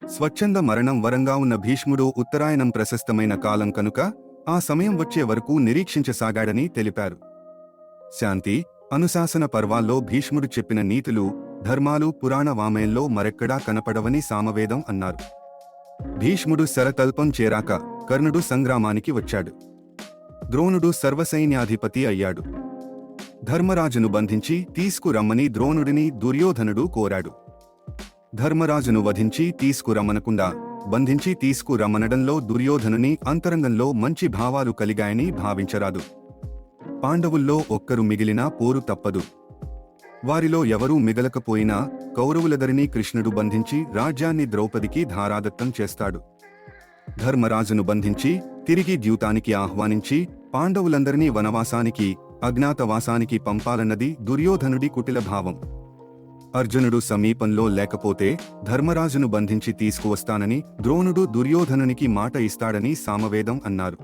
స్వచ్ఛంద మరణం వరంగా ఉన్న భీష్ముడు ఉత్తరాయణం ప్రశస్తమైన కాలం కనుక ఆ సమయం వచ్చే వరకు నిరీక్షించసాగాడని తెలిపారు. శాంతి, అనుశాసన పర్వాల్లో భీష్ముడు చెప్పిన నీతులు, ధర్మాలు పురాణ వామయంలో మరెక్కడా కనపడవని సామవేదం అన్నారు. భీష్ముడు శరతల్పం చేరాక కర్ణుడు సంగ్రామానికి వచ్చాడు. ద్రోణుడు సర్వసైన్యాధిపతి అయ్యాడు. ధర్మరాజును బంధించి తీసుకురమ్మని ద్రోణుడిని దుర్యోధనుడు కోరాడు. ధర్మరాజును వధించి తీసుకురమ్మనకుండా బంధించి తీసుకురమ్మనడంలో దుర్యోధనుని అంతరంగంలో మంచి భావాలు కలిగాయని భావించరాదు. పాండవుల్లో ఒక్కరు మిగిలినా పోరు తప్పదు. వారిలో ఎవరూ మిగలకపోయినా కౌరవులదరినీ కృష్ణుడు బంధించి రాజ్యాన్ని ద్రౌపదికి ధారాదత్తం చేస్తాడు. ధర్మరాజును బంధించి తిరిగి ద్యూతానికి ఆహ్వానించి పాండవులందరినీ వనవాసానికి, అజ్ఞాతవాసానికి పంపాలన్నది దుర్యోధనుడి కుటిల భావం. అర్జునుడు సమీపంలో లేకపోతే ధర్మరాజును బంధించి తీసుకువస్తానని ద్రోణుడు దుర్యోధనునికి మాట ఇస్తాడని సామవేదం అన్నారు.